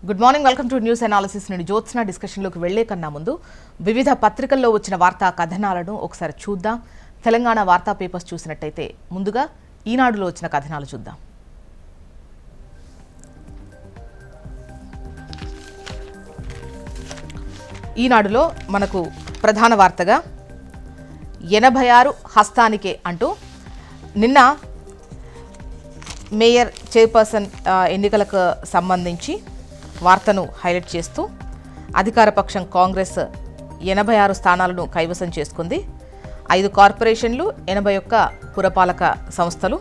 Good morning, welcome to news analysis. నేను జ్యోత్స్న. డిస్కషన్లోకి వెళ్లే కన్నా ముందు వివిధ పత్రికల్లో వచ్చిన వార్తా కథనాలను ఒకసారి చూద్దాం. తెలంగాణ వార్తా పేపర్స్ చూసినట్టయితే ముందుగా ఈనాడులో వచ్చిన కథనాలు చూద్దాం. ఈనాడులో మనకు ప్రధాన వార్తగా 86 హస్తానికే అంటూ నిన్న మేయర్ చైర్పర్సన్ ఎన్నికలకు సంబంధించి వార్తను హైలైట్ చేస్తూ అధికార పక్షం కాంగ్రెస్ 86 స్థానాలను కైవసం చేసుకుంది. 5 కార్పొరేషన్లు, 81 పురపాలక సంస్థలు.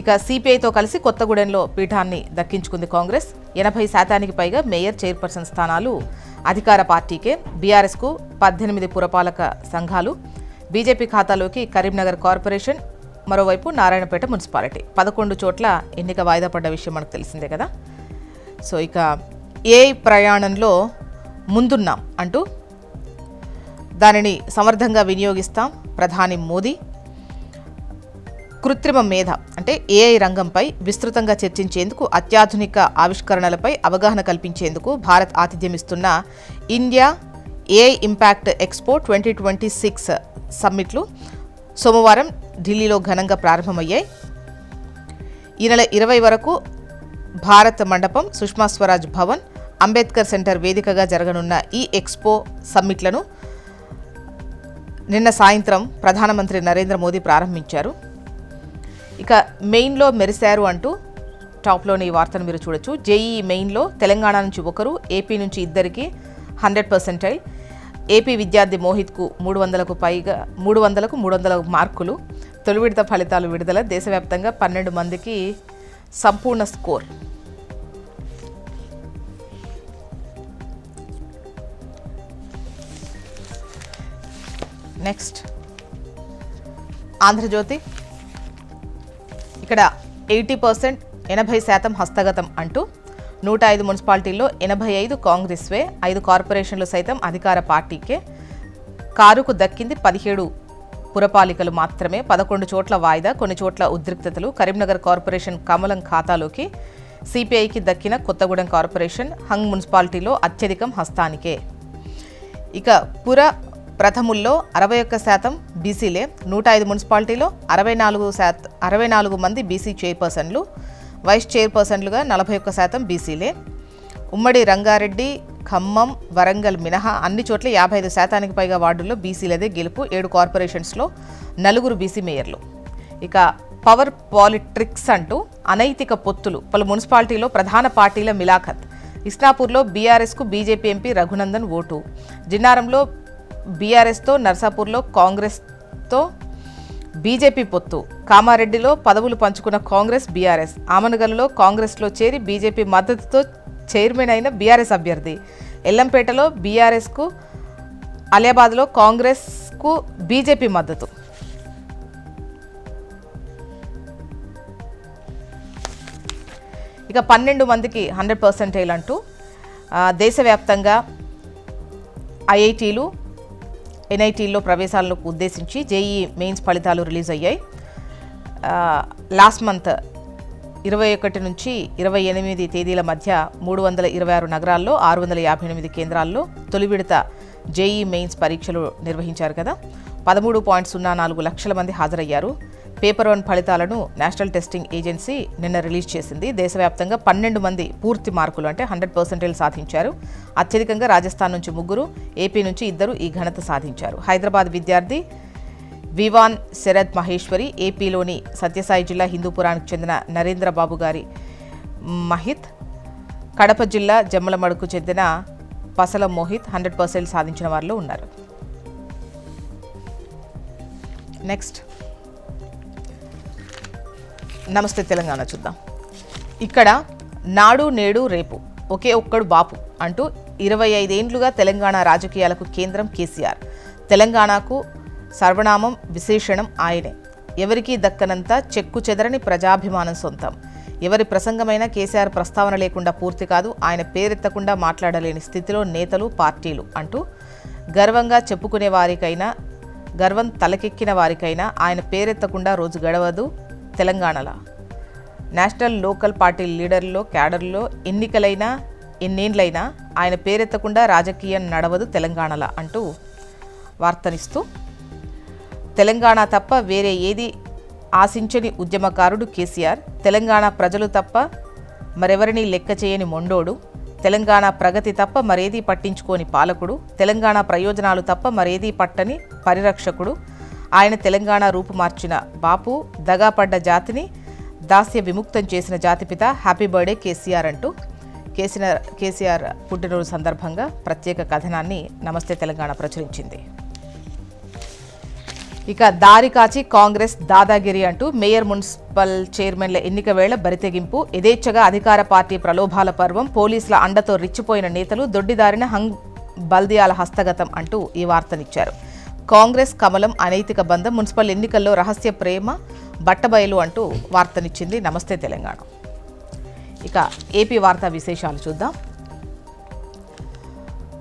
ఇక సిపిఐతో కలిసి కొత్తగూడెంలో పీఠాన్ని దక్కించుకుంది కాంగ్రెస్. 80% పైగా మేయర్ చైర్పర్సన్ స్థానాలు అధికార పార్టీకే. బీఆర్ఎస్కు 18 పురపాలక సంఘాలు. బీజేపీ ఖాతాలోకి కరీంనగర్ కార్పొరేషన్, మరోవైపు నారాయణపేట మున్సిపాలిటీ. 11 చోట్ల ఎన్నిక వాయిదా పడ్డ విషయం మనకు తెలిసిందే కదా. సో ఇక ఏ ప్రయాణంలో ముందున్నాం అంటూ దానిని సమర్థంగా వినియోగిస్తాం ప్రధాని మోదీ. కృత్రిమ మేధ అంటే ఏఐ రంగంపై విస్తృతంగా చర్చించేందుకు, అత్యాధునిక ఆవిష్కరణలపై అవగాహన కల్పించేందుకు భారత్ ఆతిథ్యం ఇస్తున్న ఇండియా ఏఐ ఇంపాక్ట్ ఎక్స్పో 2026 సమ్మిట్లు సోమవారం ఢిల్లీలో ఘనంగా ప్రారంభమయ్యాయి. ఈ నెల 20 వరకు భారత్ మండపం, సుష్మా స్వరాజ్ భవన్, అంబేద్కర్ సెంటర్ వేదికగా జరగనున్న ఈ ఎక్స్పో సమ్మిట్లను నిన్న సాయంత్రం ప్రధానమంత్రి నరేంద్ర మోదీ ప్రారంభించారు. ఇక మెయిన్లో మెరిశారు అంటూ టాప్లోని ఈ వార్తను మీరు చూడొచ్చు. జేఈఈ మెయిన్లో తెలంగాణ నుంచి 1, ఏపీ నుంచి 2కి 100%. ఏపీ విద్యార్థి మోహిత్కు 300కు 300 మార్కులు. తొలి విడత ఫలితాలు విడుదల. దేశవ్యాప్తంగా 12 మందికి సంపూర్ణ స్కోర్. నెక్స్ట్ ఆంధ్రజ్యోతి. ఇక్కడ 80%, 80% హస్తగతం అంటూ 105 మున్సిపాలిటీల్లో 85 కాంగ్రెస్వే. 5 కార్పొరేషన్లు సైతం అధికార పార్టీకే. కారుకు దక్కింది 17 పురపాలికలు మాత్రమే. 11 చోట్ల వాయిదా, కొన్ని చోట్ల ఉద్రిక్తతలు. కరీంనగర్ కార్పొరేషన్ కమలం ఖాతాలోకి. సిపిఐకి దక్కిన కొత్తగూడెం కార్పొరేషన్, హంగ్ మున్సిపాలిటీలో అత్యధికం హస్తానికే. ఇక పుర ప్రథముల్లో 61% బీసీలే. 105 మున్సిపాలిటీలో 64 మంది బీసీ చైర్పర్సన్లు, వైస్ చైర్పర్సన్లుగా 41% బీసీలే. ఉమ్మడి రంగారెడ్డి, ఖమ్మం, వరంగల్ మినహా అన్ని చోట్ల 55%కి పైగా వార్డుల్లో బీసీలదే గెలుపు. 7 కార్పొరేషన్స్లో 4 బీసీ మేయర్లు. ఇక పవర్ పాలిట్రిక్స్ అంటూ అనైతిక పొత్తులు. పలు మున్సిపాలిటీలో ప్రధాన పార్టీల మిలాఖత్. ఇస్నాపూర్లో బీఆర్ఎస్కు బీజేపీ ఎంపీ రఘునందన్ ఓటు. జిన్నారంలో బీఆర్ఎస్తో, నర్సాపూర్లో కాంగ్రెస్తో బీజేపీ పొత్తు. కామారెడ్డిలో పదవులు పంచుకున్న కాంగ్రెస్, బీఆర్ఎస్. ఆమనగల్లో కాంగ్రెస్లో చేరి బీజేపీ మద్దతుతో చైర్మన్ అయిన బీఆర్ఎస్ అభ్యర్థి. ఎల్లంపేటలో బీఆర్ఎస్కు, అలియాబాద్లో కాంగ్రెస్కు బీజేపీ మద్దతు. ఇక 12 మందికి 100% అంటూ దేశవ్యాప్తంగా ఐఐటీలు, ఎన్ఐటీల్లో ప్రవేశాలకు ఉద్దేశించి జేఈఈ మెయిన్స్ ఫలితాలు రిలీజ్ అయ్యాయి. లాస్ట్ మంత్ 21 నుంచి 28 తేదీల మధ్య 326 నగరాల్లో 658 కేంద్రాల్లో తొలి విడత జేఈఈ మెయిన్స్ పరీక్షలు నిర్వహించారు కదా. 13.04 లక్షల మంది హాజరయ్యారు. పేపర్ 1 ఫలితాలను నేషనల్ టెస్టింగ్ ఏజెన్సీ నిన్న రిలీజ్ చేసింది. దేశవ్యాప్తంగా 12 మంది పూర్తి మార్కులు అంటే 100% సాధించారు. అత్యధికంగా రాజస్థాన్ నుంచి 3, ఏపీ నుంచి 2 ఈ ఘనత సాధించారు. హైదరాబాద్ విద్యార్థి వివాన్ శరద్ మహేశ్వరి, ఏపీలోని సత్యసాయి జిల్లా హిందూపురానికి చెందిన నరేంద్ర బాబు గారి మహిత్, కడప జిల్లా జమ్మలమడుకు చెందిన పసల మోహిత్ 100% సాధించిన వారిలో ఉన్నారు. నెక్స్ట్ నమస్తే తెలంగాణ చూద్దాం. ఇక్కడ నాడు నేడు రేపు ఒకే ఒక్కడు బాపు అంటూ 25 ఏండ్లుగా తెలంగాణ రాజకీయాలకు కేంద్రం కేసీఆర్. తెలంగాణకు సర్వనామం, విశేషణం ఆయనే. ఎవరికీ దక్కనంత చెక్కు చెదరని ప్రజాభిమానం సొంతం. ఎవరి ప్రసంగమైనా కేసీఆర్ ప్రస్తావన లేకుండా పూర్తి కాదు. ఆయన పేరెత్తకుండా మాట్లాడలేని స్థితిలో నేతలు, పార్టీలు అంటూ గర్వంగా చెప్పుకునే వారికైనా, గర్వం తలకెక్కిన వారికైనా ఆయన పేరెత్తకుండా రోజు గడవదు. తెలంగాణలో నేషనల్, లోకల్ పార్టీ లీడర్లో, క్యాడర్లో ఎన్నికలైనా ఎన్నేండ్లైనా ఆయన పేరెత్తకుండా రాజకీయం నడవదు తెలంగాణలో అంటూ వార్తనిస్తూ, తెలంగాణ తప్ప వేరే ఏది ఆశించని ఉద్యమకారుడు కేసీఆర్, తెలంగాణ ప్రజలు తప్ప మరెవరినీ లెక్క చేయని మొండోడు, తెలంగాణ ప్రగతి తప్ప మరేదీ పట్టించుకోని పాలకుడు, తెలంగాణ ప్రయోజనాలు తప్ప మరేదీ పట్టని పరిరక్షకుడు, ఆయన తెలంగాణ రూపుమార్చిన బాపు, దగాపడ్డ జాతిని దాస్య విముక్తం చేసిన జాతిపిత, హ్యాపీ బర్త్డే కేసీఆర్ అంటూ కేసీఆర్ పుట్టినరోజు సందర్భంగా ప్రత్యేక కథనాన్ని నమస్తే తెలంగాణ ప్రచురించింది. ఇక దారి కాచి కాంగ్రెస్ దాదాగిరి అంటూ మేయర్, మున్సిపల్ చైర్మన్ల ఎన్నిక వేళ బరితెగింపు, యథేచ్ఛగా అధికార పార్టీ ప్రలోభాల పర్వం, పోలీసుల అండతో రిచ్చిపోయిన నేతలు, దొడ్డిదారిన బల్దియాల హస్తగతం అంటూ ఈ వార్తనిచ్చారు. కాంగ్రెస్ కమలం అనైతిక బంధం, మున్సిపల్ ఎన్నికల్లో రహస్య ప్రేమ బట్టబయలు అంటూ వార్తనిచ్చింది నమస్తే తెలంగాణ. ఇక ఏపీ వార్తా విశేషాలు చూద్దాం.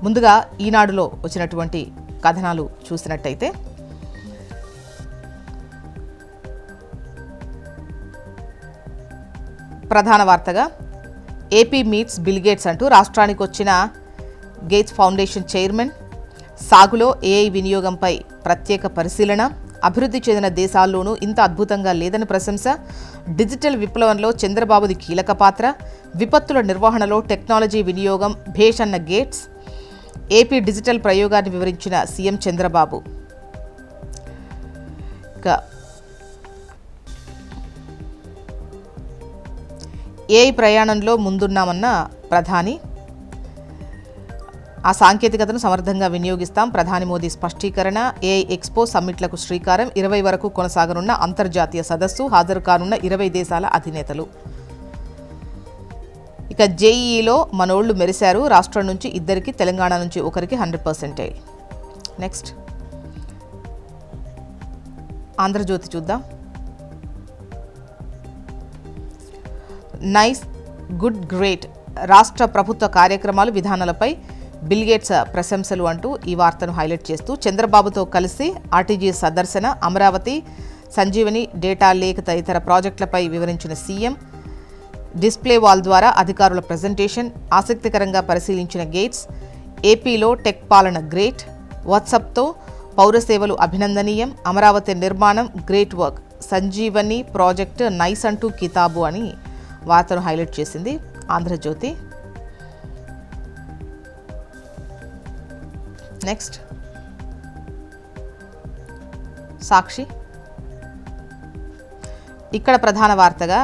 ముందుగా ఈనాడులో వచ్చినటువంటి కథనాలు చూసినట్టయితే, ప్రధాన వార్తగా ఏపీ మీట్స్ బిల్ గేట్స్ అంటూ రాష్ట్రానికి వచ్చిన గేట్స్ ఫౌండేషన్ చైర్మన్, సాగులో ఏఐ వినియోగంపై ప్రత్యేక పరిశీలన, అభివృద్ధి చెందిన దేశాల్లోనూ ఇంత అద్భుతంగా లేదని ప్రశంస, డిజిటల్ విప్లవంలో చంద్రబాబుది కీలక పాత్ర, విపత్తుల నిర్వహణలో టెక్నాలజీ వినియోగం భేష్ అన్న గేట్స్, ఏపీ డిజిటల్ ప్రయోగాన్ని వివరించిన సీఎం చంద్రబాబు. ఏఐ ప్రయాణంలో ముందున్నామన్న ప్రధాని, ఆ సాంకేతికతను సమర్థంగా వినియోగిస్తాం, ప్రధాని మోదీ స్పష్టీకరణ. ఏఐ ఎక్స్పో సమ్మిట్లకు శ్రీకారం, 20 వరకు కొనసాగనున్న అంతర్జాతీయ సదస్సు, హాజరు కానున్న 20 దేశాల అధినేతలు. ఇక జేఈఈలో మనోళ్లు మెరిశారు, రాష్ట్రం నుంచి 2, తెలంగాణ నుంచి 1 100%. నెక్స్ట్ ఆంధ్రజ్యోతి చూద్దాం. నైస్, గుడ్, గ్రేట్ రాష్ట్ర ప్రభుత్వ కార్యక్రమాలు, విధానాలపై బిల్ గేట్స్ ప్రశంసలు అంటూ ఈ వార్తను హైలైట్ చేస్తూ, చంద్రబాబుతో కలిసి ఆర్టీజీ సందర్శన, అమరావతి, సంజీవని, డేటా లేక్ తదితర ప్రాజెక్టులపై వివరించిన సీఎం, డిస్ప్లే వాల్ ద్వారా అధికారుల ప్రజెంటేషన్, ఆసక్తికరంగా పరిశీలించిన గేట్స్, ఏపీలో టెక్ పాలన గ్రేట్, వాట్సాప్తో పౌర సేవలు అభినందనీయం, అమరావతి నిర్మాణం great work, Sanjeevani project nice అంటూ కితాబు అని వార్తను హైలైట్ చేసింది ఆంధ్రజ్యోతి. నెక్స్ట్ సాక్షి. ఇక్కడ ప్రధాన వార్తగా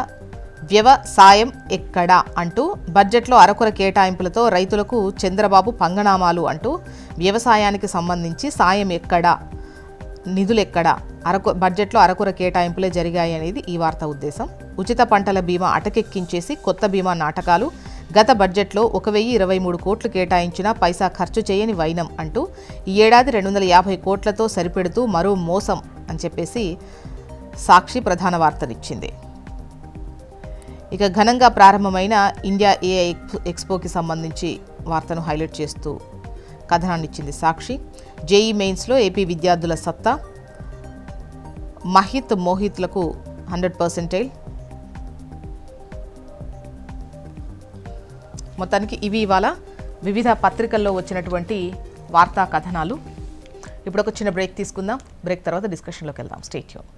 వ్యవసాయం ఎక్కడా అంటూ బడ్జెట్లో అరకొర కేటాయింపులతో రైతులకు చంద్రబాబు పంగనామాలు అంటూ వ్యవసాయానికి సంబంధించి సాయం ఎక్కడా, నిధులెక్కడా, బడ్జెట్లో అరకొర కేటాయింపులే జరిగాయి అనేది ఈ వార్త ఉద్దేశం. ఉచిత పంటల బీమా అటకెక్కించేసి కొత్త బీమా నాటకాలు, గత బడ్జెట్లో 1023 కోట్లు కేటాయించినా పైసా ఖర్చు చేయని వైనం అంటూ ఈ ఏడాది 250 కోట్లతో సరిపెడుతూ మరో మోసం అని చెప్పేసి సాక్షి ప్రధాన వార్తనిచ్చింది. ఇక ఘనంగా ప్రారంభమైన ఇండియా ఏఐ ఎక్స్పోకి సంబంధించి వార్తను హైలైట్ చేస్తూ కథనాన్ని ఇచ్చింది సాక్షి. జేఈ మెయిన్స్లో ఏపీ విద్యార్థుల సత్తా, మహిత్ మోహిత్లకు 100%. మొత్తానికి ఇవి ఇవాళ వివిధ పత్రికల్లో వచ్చినటువంటి వార్తా కథనాలు. ఇప్పుడు ఒక చిన్న బ్రేక్ తీసుకుందాం. బ్రేక్ తర్వాత డిస్కషన్లోకి వెళ్దాం. Stay tune.